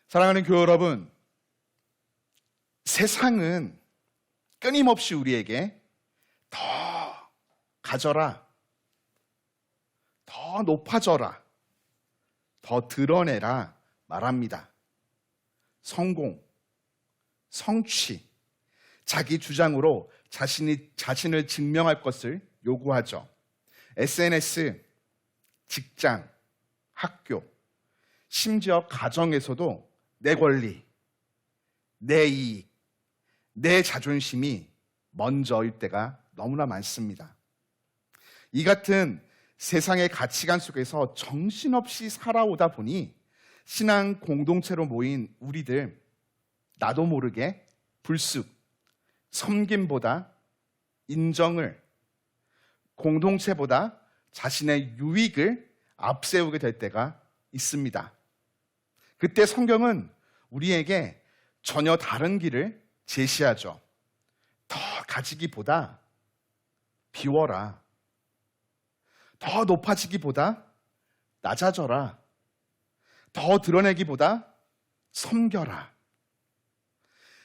사랑하는 교회 여러분, 세상은 끊임없이 우리에게 더 가져라, 더 높아져라, 더 드러내라 말합니다. 성공, 성취, 자기 주장으로 자신을 증명할 것을 요구하죠. SNS, 직장, 학교, 심지어 가정에서도 내 권리, 내 이익, 내 자존심이 먼저일 때가 너무나 많습니다. 이 같은 세상의 가치관 속에서 정신없이 살아오다 보니 신앙 공동체로 모인 우리들, 나도 모르게 불쑥 섬김보다 인정을, 공동체보다 자신의 유익을 앞세우게 될 때가 있습니다. 그때 성경은 우리에게 전혀 다른 길을 제시하죠. 더 가지기보다 비워라. 더 높아지기보다 낮아져라. 더 드러내기보다 섬겨라.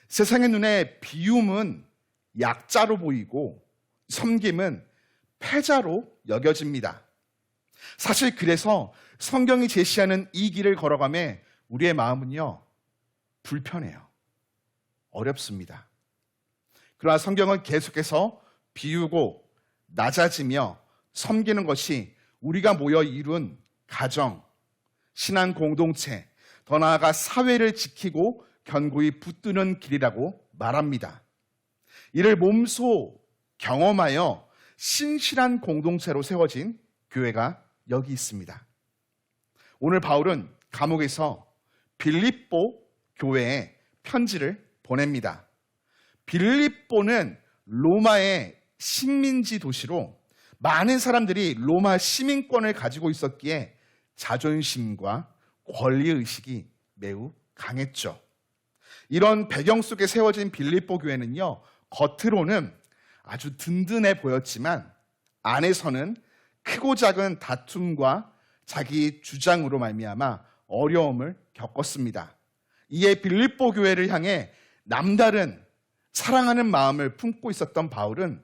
세상의 눈에 비움은 약자로 보이고 섬김은 패자로 여겨집니다. 사실 그래서 성경이 제시하는 이 길을 걸어가며 우리의 마음은요, 불편해요. 어렵습니다. 그러나 성경은 계속해서 비우고 낮아지며 섬기는 것이 우리가 모여 이룬 가정, 신앙 공동체, 더 나아가 사회를 지키고 견고히 붙드는 길이라고 말합니다. 이를 몸소 경험하여 신실한 공동체로 세워진 교회가 여기 있습니다. 오늘 바울은 감옥에서 빌립보 교회에 편지를 보냅니다. 빌립보는 로마의 식민지 도시로 많은 사람들이 로마 시민권을 가지고 있었기에 자존심과 권리의식이 매우 강했죠. 이런 배경 속에 세워진 빌립보 교회는요, 겉으로는 아주 든든해 보였지만 안에서는 크고 작은 다툼과 자기 주장으로 말미암아 어려움을 겪었습니다. 이에 빌립보 교회를 향해 남다른 사랑하는 마음을 품고 있었던 바울은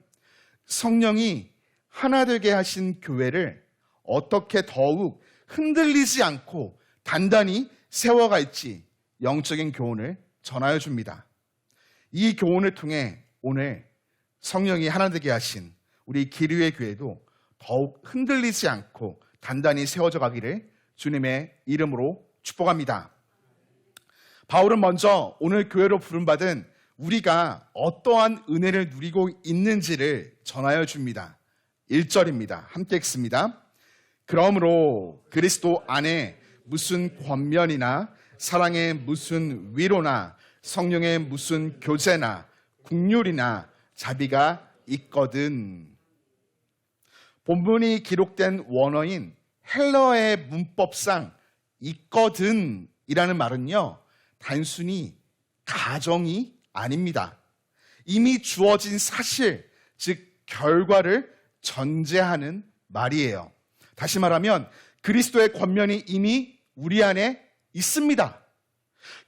성령이 하나 되게 하신 교회를 어떻게 더욱 흔들리지 않고 단단히 세워갈지 영적인 교훈을 전하여 줍니다. 이 교훈을 통해 오늘 성령이 하나 되게 하신 우리 기류의 교회도 더욱 흔들리지 않고 단단히 세워져 가기를 주님의 이름으로 축복합니다. 바울은 먼저 오늘 교회로 부름받은 우리가 어떠한 은혜를 누리고 있는지를 전하여 줍니다. 1절입니다. 함께 읽습니다. 그러므로 그리스도 안에 무슨 권면이나 사랑의 무슨 위로나 성령의 무슨 교제나 긍휼이나 자비가 있거든. 본문이 기록된 원어인 헬러의 문법상 있거든 이라는 말은요, 단순히 가정이 아닙니다. 이미 주어진 사실, 즉 결과를 전제하는 말이에요. 다시 말하면 그리스도의 권면이 이미 우리 안에 있습니다.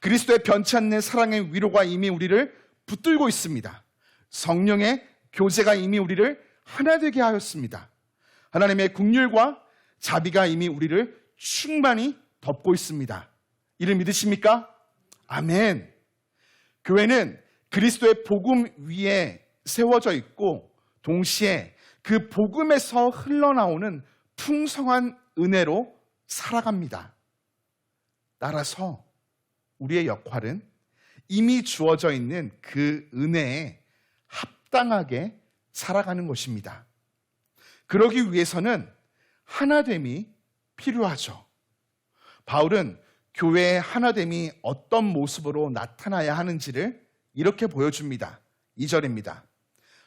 그리스도의 변치 않는 사랑의 위로가 이미 우리를 붙들고 있습니다. 성령의 교제가 이미 우리를 하나 되게 하였습니다. 하나님의 긍휼과 자비가 이미 우리를 충만히 덮고 있습니다. 이를 믿으십니까? 아멘. 교회는 그리스도의 복음 위에 세워져 있고 동시에 그 복음에서 흘러나오는 풍성한 은혜로 살아갑니다. 따라서 우리의 역할은 이미 주어져 있는 그 은혜에 합당하게 살아가는 것입니다. 그러기 위해서는 하나됨이 필요하죠. 바울은 교회의 하나됨이 어떤 모습으로 나타나야 하는지를 이렇게 보여줍니다. 2절입니다.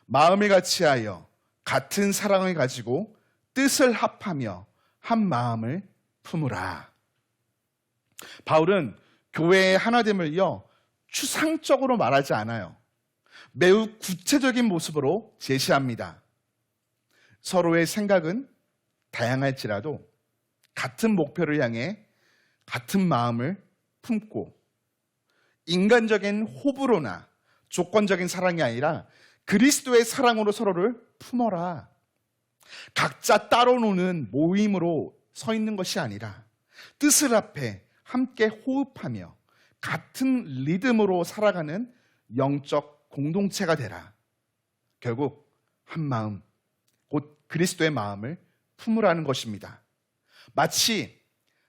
마음을 같이하여 같은 사랑을 가지고 뜻을 합하며 한 마음을 품으라. 바울은 교회의 하나됨을요, 추상적으로 말하지 않아요. 매우 구체적인 모습으로 제시합니다. 서로의 생각은 다양할지라도 같은 목표를 향해 같은 마음을 품고 인간적인 호불호나 조건적인 사랑이 아니라 그리스도의 사랑으로 서로를 품어라. 각자 따로 노는 모임으로 서 있는 것이 아니라 뜻을 합해 함께 호흡하며 같은 리듬으로 살아가는 영적 공동체가 되라. 결국 한 마음, 곧 그리스도의 마음을 품으라는 것입니다. 마치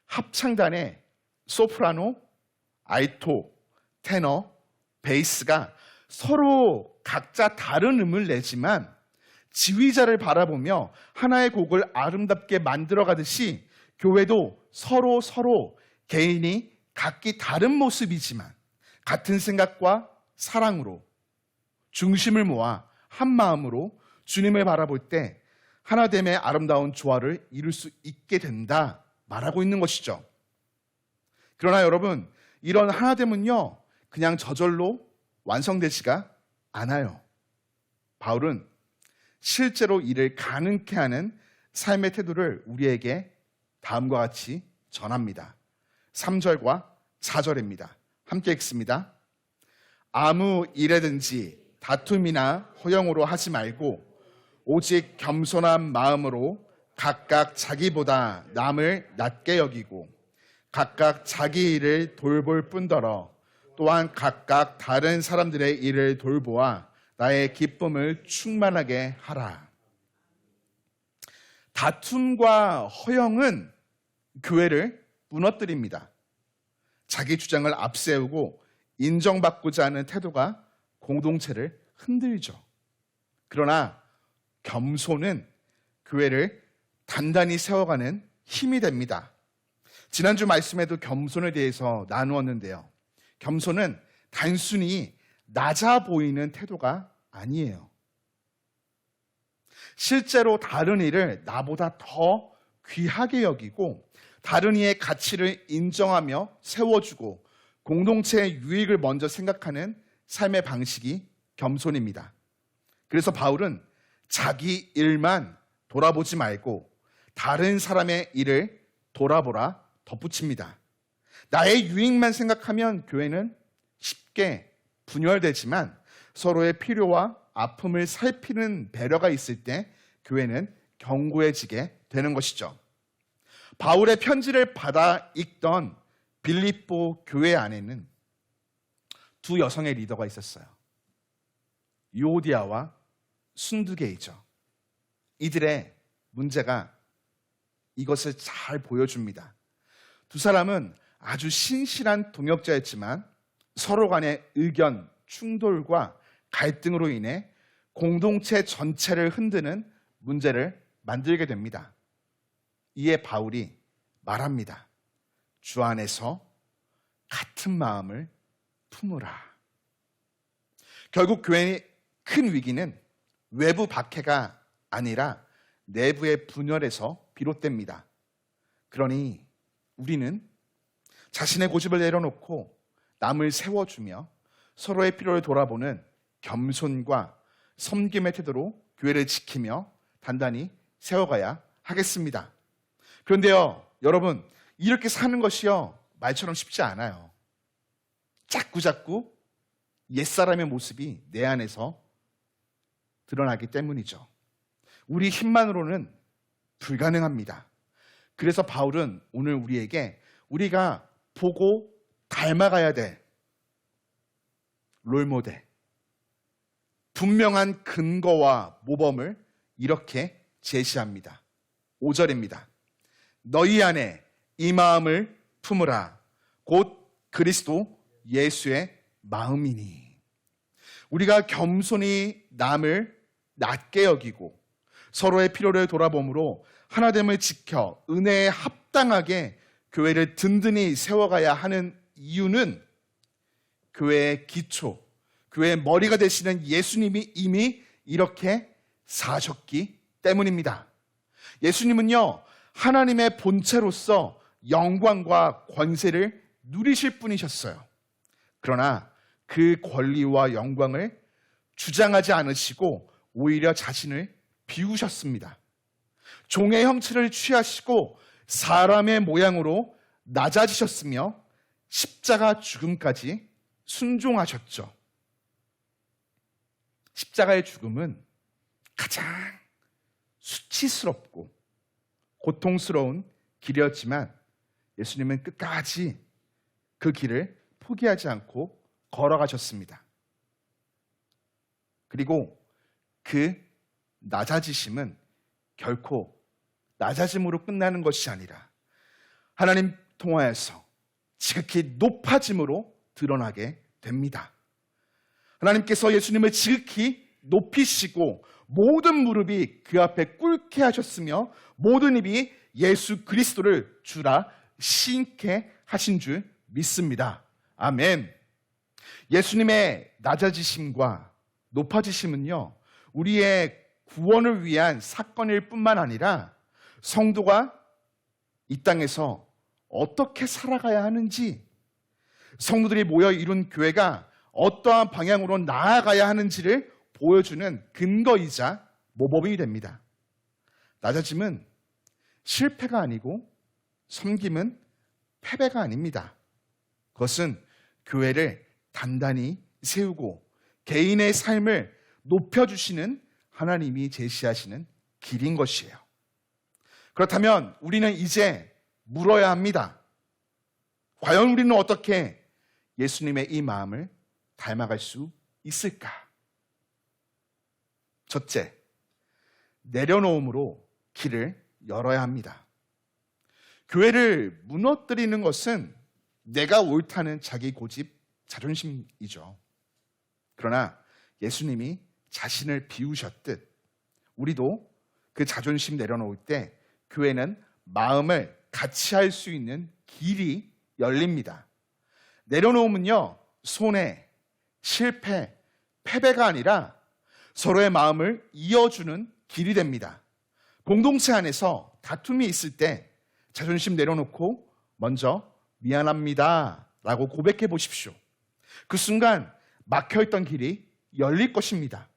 합창단의 소프라노, 알토, 테너, 베이스가 서로 각자 다른 음을 내지만 지휘자를 바라보며 하나의 곡을 아름답게 만들어가듯이 교회도 서로 개인이 각기 다른 모습이지만 같은 생각과 사랑으로 중심을 모아 한 마음으로 주님을 바라볼 때 하나됨의 아름다운 조화를 이룰 수 있게 된다 말하고 있는 것이죠. 그러나 여러분, 이런 하나됨은요 그냥 저절로 완성되지가 않아요. 바울은 실제로 이를 가능케 하는 삶의 태도를 우리에게 다음과 같이 전합니다. 3절과 4절입니다. 함께 읽습니다. 아무 일에든지 다툼이나 허영으로 하지 말고 오직 겸손한 마음으로 각각 자기보다 남을 낮게 여기고 각각 자기 일을 돌볼 뿐더러 또한 각각 다른 사람들의 일을 돌보아 나의 기쁨을 충만하게 하라. 다툼과 허영은 교회를 무너뜨립니다. 자기 주장을 앞세우고 인정받고자 하는 태도가 공동체를 흔들죠. 그러나 겸손은 교회를 단단히 세워가는 힘이 됩니다. 지난주 말씀에도 겸손에 대해서 나누었는데요. 겸손은 단순히 낮아 보이는 태도가 아니에요. 실제로 다른 이를 나보다 더 귀하게 여기고 다른 이의 가치를 인정하며 세워주고 공동체의 유익을 먼저 생각하는 삶의 방식이 겸손입니다. 그래서 바울은 자기 일만 돌아보지 말고 다른 사람의 일을 돌아보라 덧붙입니다. 나의 유익만 생각하면 교회는 쉽게 분열되지만 서로의 필요와 아픔을 살피는 배려가 있을 때 교회는 견고해지게 되는 것이죠. 바울의 편지를 받아 읽던 빌립보 교회 안에는 두 여성의 리더가 있었어요. 유오디아와 순두계이죠. 이들의 문제가 이것을 잘 보여줍니다. 두 사람은 아주 신실한 동역자였지만 서로 간의 의견 충돌과 갈등으로 인해 공동체 전체를 흔드는 문제를 만들게 됩니다. 이에 바울이 말합니다. 주 안에서 같은 마음을 품으라. 결국 교회의 큰 위기는 외부 박해가 아니라 내부의 분열에서 비롯됩니다. 그러니 우리는 자신의 고집을 내려놓고 남을 세워주며 서로의 필요를 돌아보는 겸손과 섬김의 태도로 교회를 지키며 단단히 세워가야 하겠습니다. 그런데요, 여러분, 이렇게 사는 것이요 말처럼 쉽지 않아요. 자꾸 옛사람의 모습이 내 안에서 드러나기 때문이죠. 우리 힘만으로는 불가능합니다. 그래서 바울은 오늘 우리에게 우리가 보고 닮아가야 될 롤모델, 분명한 근거와 모범을 이렇게 제시합니다. 5절입니다. 너희 안에 이 마음을 품으라. 곧 그리스도 예수의 마음이니. 우리가 겸손히 남을 낮게 여기고 서로의 필요를 돌아봄으로 하나됨을 지켜 은혜에 합당하게 교회를 든든히 세워가야 하는 이유는 교회의 기초, 교회의 머리가 되시는 예수님이 이미 이렇게 사셨기 때문입니다. 예수님은요, 하나님의 본체로서 영광과 권세를 누리실 분이셨어요. 그러나 그 권리와 영광을 주장하지 않으시고 오히려 자신을 비우셨습니다. 종의 형체를 취하시고 사람의 모양으로 낮아지셨으며 십자가 죽음까지 순종하셨죠. 십자가의 죽음은 가장 수치스럽고 고통스러운 길이었지만 예수님은 끝까지 그 길을 포기하지 않고 걸어가셨습니다. 그리고 그 낮아지심은 결코 낮아짐으로 끝나는 것이 아니라 하나님 통하여서 지극히 높아짐으로 드러나게 됩니다. 하나님께서 예수님을 지극히 높이시고 모든 무릎이 그 앞에 꿇게 하셨으며 모든 입이 예수 그리스도를 주라 시인케 하신 줄 믿습니다. 아멘. 예수님의 낮아지심과 높아지심은요, 우리의 구원을 위한 사건일 뿐만 아니라 성도가 이 땅에서 어떻게 살아가야 하는지, 성도들이 모여 이룬 교회가 어떠한 방향으로 나아가야 하는지를 보여주는 근거이자 모범이 됩니다. 낮아짐은 실패가 아니고 섬김은 패배가 아닙니다. 그것은 교회를 단단히 세우고 개인의 삶을 높여주시는 하나님이 제시하시는 길인 것이에요. 그렇다면 우리는 이제 물어야 합니다. 과연 우리는 어떻게 예수님의 이 마음을 닮아갈 수 있을까? 첫째, 내려놓음으로 길을 열어야 합니다. 교회를 무너뜨리는 것은 내가 옳다는 자기 고집, 자존심이죠. 그러나 예수님이 자신을 비우셨듯 우리도 그 자존심 내려놓을 때 교회는 마음을 같이 할 수 있는 길이 열립니다. 내려놓으면요, 손해, 실패, 패배가 아니라 서로의 마음을 이어주는 길이 됩니다. 공동체 안에서 다툼이 있을 때 자존심 내려놓고 먼저 미안합니다 라고 고백해 보십시오. 그 순간 막혀있던 길이 열릴 것입니다.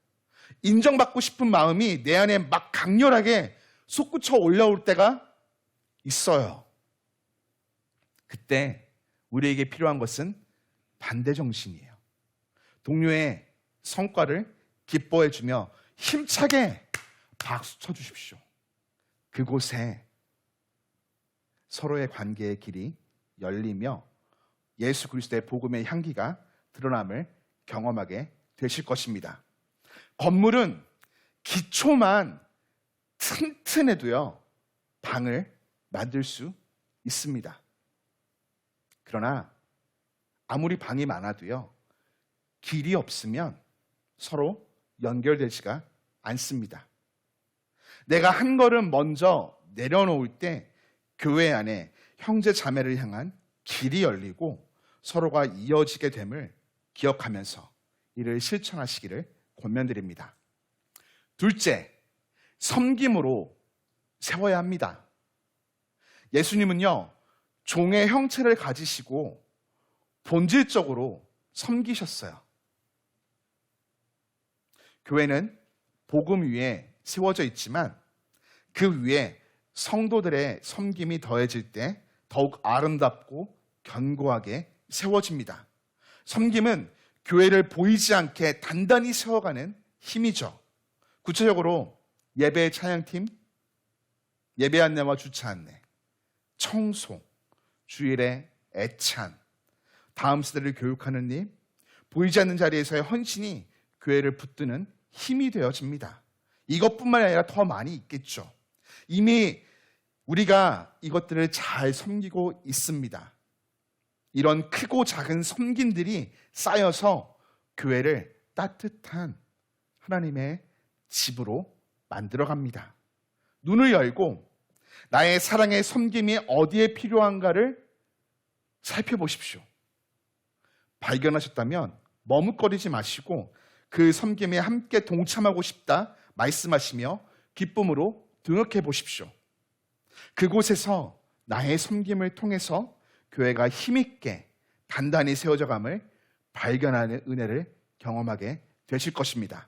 인정받고 싶은 마음이 내 안에 막 강렬하게 솟구쳐 올라올 때가 있어요. 그때 우리에게 필요한 것은 반대 정신이에요. 동료의 성과를 기뻐해주며 힘차게 박수 쳐주십시오. 그곳에 서로의 관계의 길이 열리며 예수 그리스도의 복음의 향기가 드러남을 경험하게 되실 것입니다. 건물은 기초만 튼튼해도요, 방을 만들 수 있습니다. 그러나 아무리 방이 많아도요, 길이 없으면 서로 연결되지가 않습니다. 내가 한 걸음 먼저 내려놓을 때 교회 안에 형제 자매를 향한 길이 열리고 서로가 이어지게 됨을 기억하면서 이를 실천하시기를 권면드립니다. 둘째, 섬김으로 세워야 합니다. 예수님은요, 종의 형체를 가지시고 본질적으로 섬기셨어요. 교회는 복음 위에 세워져 있지만 그 위에 성도들의 섬김이 더해질 때 더욱 아름답고 견고하게 세워집니다. 섬김은 교회를 보이지 않게 단단히 세워가는 힘이죠. 구체적으로 예배 찬양팀, 예배 안내와 주차 안내, 청소, 주일의 애찬, 다음 세대를 교육하는 일, 보이지 않는 자리에서의 헌신이 교회를 붙드는 힘이 되어집니다. 이것뿐만 아니라 더 많이 있겠죠. 이미 우리가 이것들을 잘 섬기고 있습니다. 이런 크고 작은 섬김들이 쌓여서 교회를 따뜻한 하나님의 집으로 만들어갑니다. 눈을 열고 나의 사랑의 섬김이 어디에 필요한가를 살펴보십시오. 발견하셨다면 머뭇거리지 마시고 그 섬김에 함께 동참하고 싶다 말씀하시며 기쁨으로 등극해 보십시오. 그곳에서 나의 섬김을 통해서 교회가 힘있게 단단히 세워져감을 발견하는 은혜를 경험하게 되실 것입니다.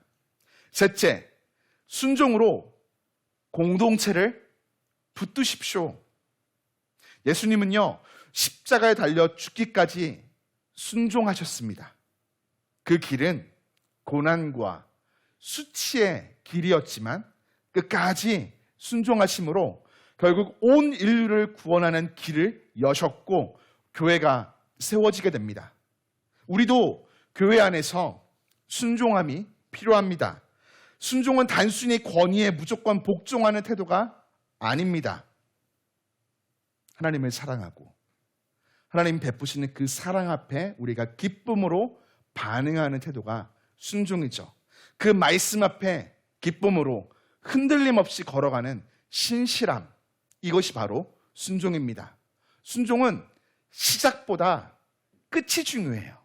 셋째, 순종으로 공동체를 붙드십시오. 예수님은요, 십자가에 달려 죽기까지 순종하셨습니다. 그 길은 고난과 수치의 길이었지만 끝까지 순종하심으로 결국 온 인류를 구원하는 길을 여셨고 교회가 세워지게 됩니다. 우리도 교회 안에서 순종함이 필요합니다. 순종은 단순히 권위에 무조건 복종하는 태도가 아닙니다. 하나님을 사랑하고 하나님 베푸시는 그 사랑 앞에 우리가 기쁨으로 반응하는 태도가 순종이죠. 그 말씀 앞에 기쁨으로 흔들림 없이 걸어가는 신실함, 이것이 바로 순종입니다. 순종은 시작보다 끝이 중요해요.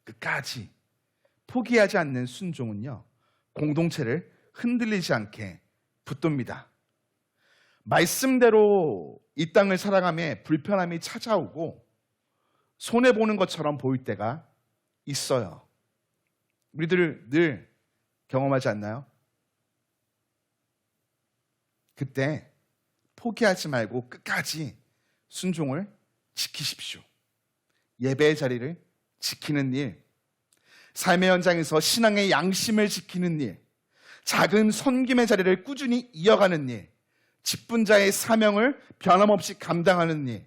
끝까지 포기하지 않는 순종은요, 공동체를 흔들리지 않게 붙듭니다. 말씀대로 이 땅을 살아가며 불편함이 찾아오고 손해보는 것처럼 보일 때가 있어요. 우리들 늘 경험하지 않나요? 그때 포기하지 말고 끝까지 순종을 지키십시오. 예배의 자리를 지키는 일, 삶의 현장에서 신앙의 양심을 지키는 일, 작은 섬김의 자리를 꾸준히 이어가는 일, 직분자의 사명을 변함없이 감당하는 일,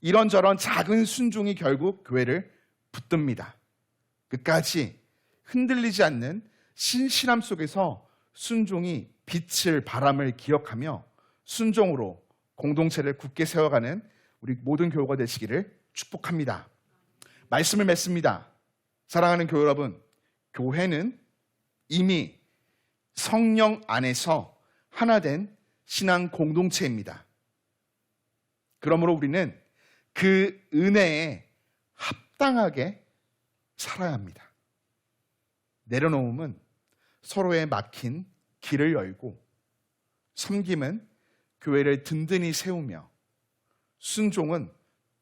이런저런 작은 순종이 결국 교회를 붙듭니다. 끝까지 흔들리지 않는 신실함 속에서 순종이 빛을 바람을 기억하며 순종으로 공동체를 굳게 세워가는 우리 모든 교회가 되시기를 축복합니다. 말씀을 맺습니다. 사랑하는 교회 여러분, 교회는 이미 성령 안에서 하나 된 신앙 공동체입니다. 그러므로 우리는 그 은혜에 합당하게 살아야 합니다. 내려놓음은 서로의 막힌 길을 열고, 섬김은 교회를 든든히 세우며, 순종은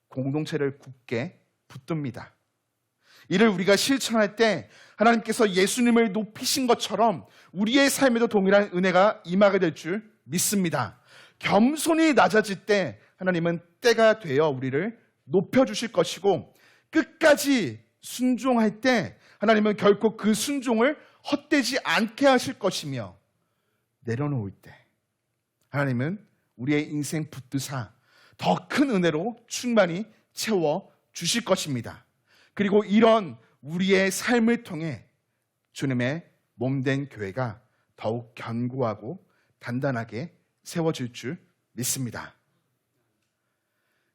공동체를 굳게 붙듭니다. 이를 우리가 실천할 때 하나님께서 예수님을 높이신 것처럼 우리의 삶에도 동일한 은혜가 임하게 될 줄 믿습니다. 겸손히 낮아질 때 하나님은 때가 되어 우리를 높여주실 것이고, 끝까지 순종할 때 하나님은 결코 그 순종을 헛되지 않게 하실 것이며, 내려놓을 때 하나님은 우리의 인생 붙드사 더 큰 은혜로 충만히 채워 주실 것입니다. 그리고 이런 우리의 삶을 통해 주님의 몸된 교회가 더욱 견고하고 단단하게 세워질 줄 믿습니다.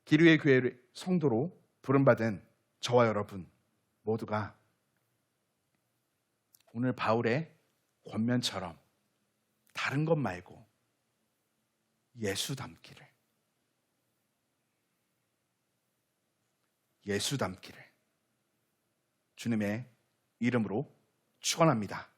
기류의 교회 성도로 부름받은 저와 여러분 모두가 오늘 바울의 권면처럼 다른 것 말고 예수 닮기를 주님의 이름으로 축원합니다.